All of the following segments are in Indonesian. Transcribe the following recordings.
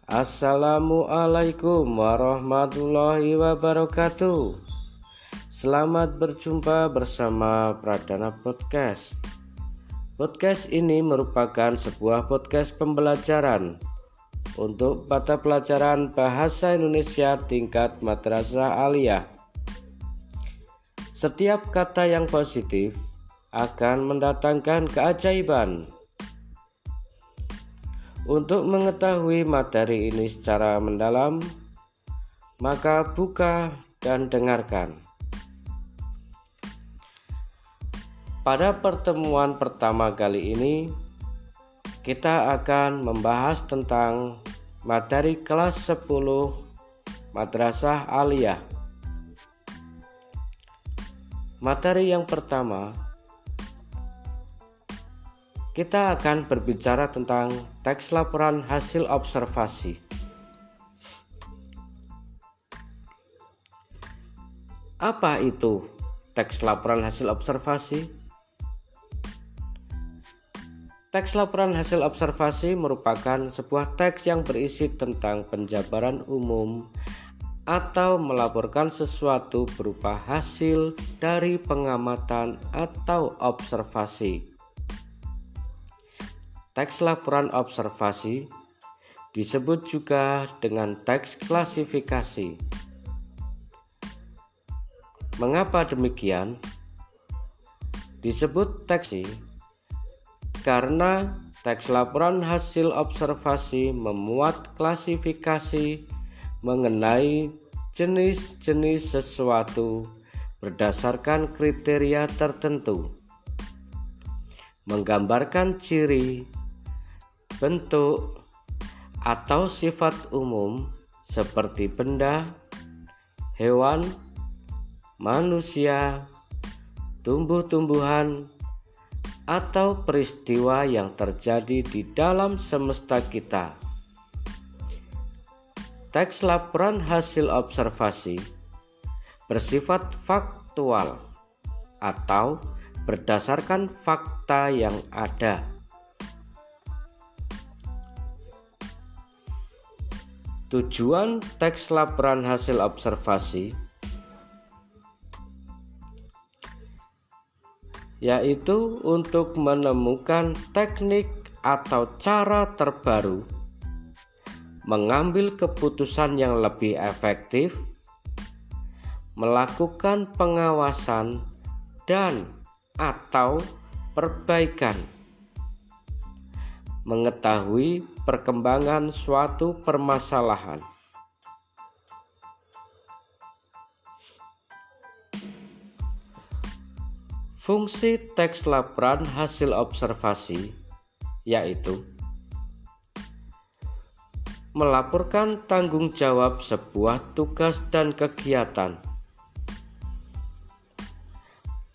Assalamualaikum warahmatullahi wabarakatuh. Selamat berjumpa bersama Pradana Podcast. Podcast ini merupakan sebuah podcast pembelajaran untuk mata pelajaran Bahasa Indonesia tingkat Madrasah Aliyah. Setiap kata yang positif akan mendatangkan keajaiban. Untuk mengetahui materi ini secara mendalam, maka buka dan dengarkan. Pada pertemuan pertama kali ini, kita akan membahas tentang materi kelas 10 Madrasah Aliyah. Materi yang pertama, kita akan berbicara tentang teks laporan hasil observasi. Apa itu teks laporan hasil observasi? Teks laporan hasil observasi merupakan sebuah teks yang berisi tentang penjabaran umum atau melaporkan sesuatu berupa hasil dari pengamatan atau observasi. Teks laporan observasi disebut juga dengan teks klasifikasi. Mengapa demikian? Disebut teks karena teks laporan hasil observasi memuat klasifikasi mengenai jenis-jenis sesuatu berdasarkan kriteria tertentu, menggambarkan ciri, bentuk, atau sifat umum seperti benda, hewan, manusia, tumbuh-tumbuhan, atau peristiwa yang terjadi di dalam semesta kita. Teks laporan hasil observasi bersifat faktual atau berdasarkan fakta yang ada. Tujuan teks laporan hasil observasi yaitu untuk menemukan teknik atau cara terbaru mengambil keputusan yang lebih efektif, melakukan pengawasan dan atau perbaikan, mengetahui perkembangan suatu permasalahan. Fungsi teks laporan hasil observasi yaitu melaporkan tanggung jawab sebuah tugas dan kegiatan,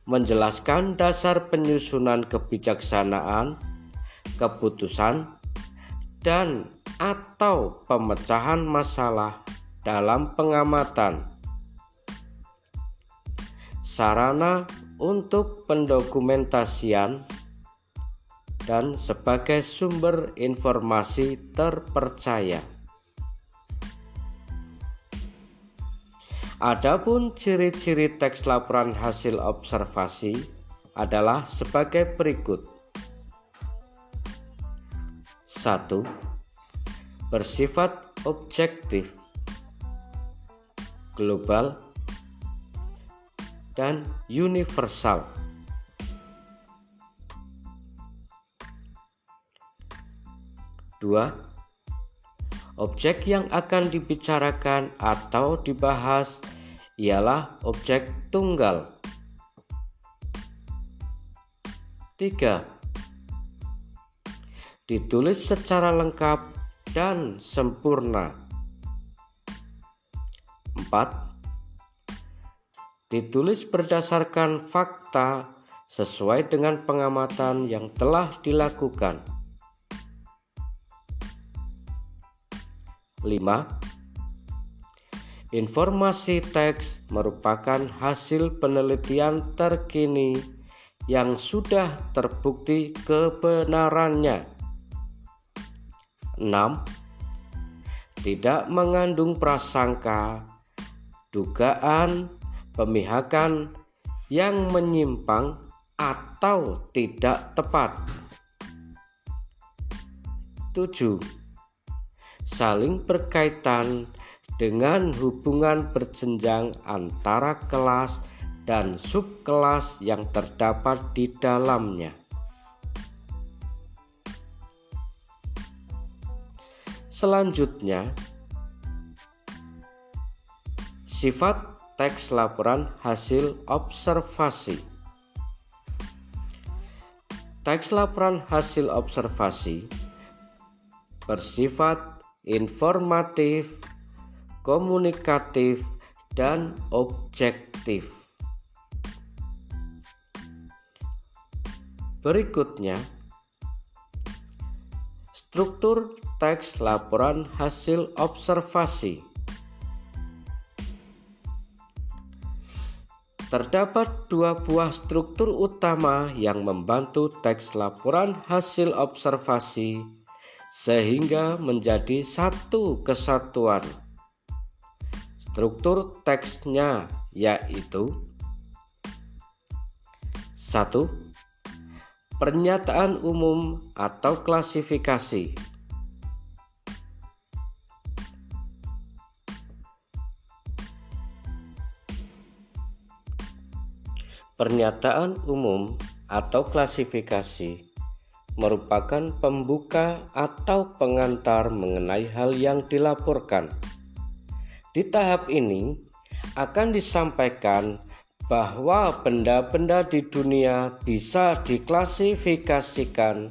menjelaskan dasar penyusunan kebijaksanaan, keputusan, dan atau pemecahan masalah dalam pengamatan, sarana untuk pendokumentasian, dan sebagai sumber informasi terpercaya. Adapun ciri-ciri teks laporan hasil observasi adalah sebagai berikut. 1. Bersifat objektif, global, dan universal. 2. Objek yang akan dibicarakan atau dibahas ialah objek tunggal. 3. Ditulis secara lengkap dan sempurna. 4. Ditulis berdasarkan fakta sesuai dengan pengamatan yang telah dilakukan. 5. Informasi teks merupakan hasil penelitian terkini yang sudah terbukti kebenarannya. 6. tidak mengandung prasangka, dugaan, pemihakan yang menyimpang atau tidak tepat. 7. Saling berkaitan dengan hubungan berjenjang antara kelas dan subkelas yang terdapat di dalamnya. Selanjutnya, sifat teks laporan hasil observasi. Teks laporan hasil observasi bersifat informatif, komunikatif, dan objektif. Berikutnya, struktur teks laporan hasil observasi. Terdapat dua buah struktur utama yang membantu teks laporan hasil observasi sehingga menjadi satu kesatuan. Struktur teksnya yaitu: 1. Pernyataan umum atau klasifikasi. Pernyataan umum atau klasifikasi merupakan pembuka atau pengantar mengenai hal yang dilaporkan. Di tahap ini akan disampaikan bahwa benda-benda di dunia bisa diklasifikasikan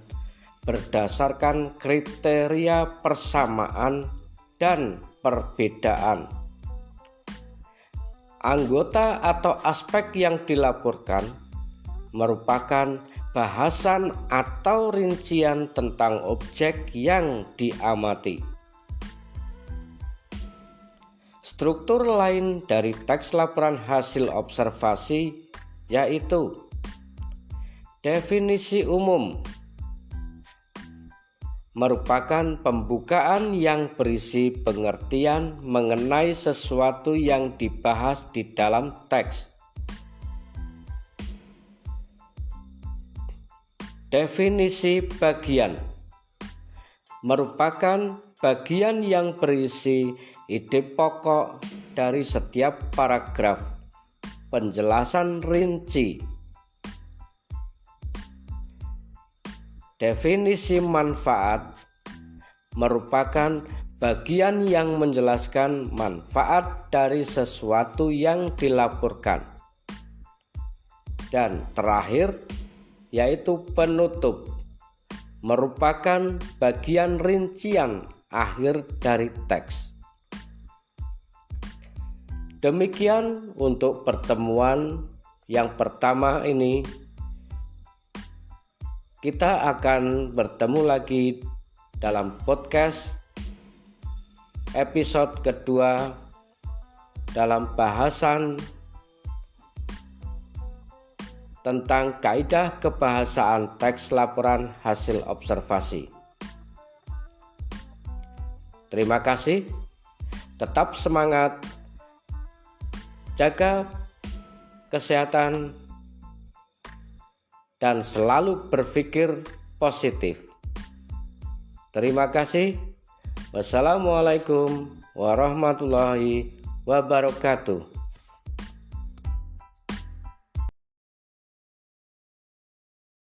berdasarkan kriteria persamaan dan perbedaan. Anggota atau aspek yang dilaporkan merupakan bahasan atau rincian tentang objek yang diamati. Struktur lain dari teks laporan hasil observasi yaitu: definisi umum merupakan pembukaan yang berisi pengertian mengenai sesuatu yang dibahas di dalam teks. Definisi bagian merupakan bagian yang berisi ide pokok dari setiap paragraf, penjelasan rinci. Definisi manfaat merupakan bagian yang menjelaskan manfaat dari sesuatu yang dilaporkan. Dan terakhir, yaitu penutup, merupakan bagian rincian akhir dari teks. Demikian untuk pertemuan yang pertama ini. Kita akan bertemu lagi dalam podcast episode kedua dalam bahasan tentang kaidah kebahasaan teks laporan hasil observasi. Terima kasih, tetap semangat, jaga kesehatan, dan selalu berpikir positif. Terima kasih. Wassalamualaikum warahmatullahi wabarakatuh.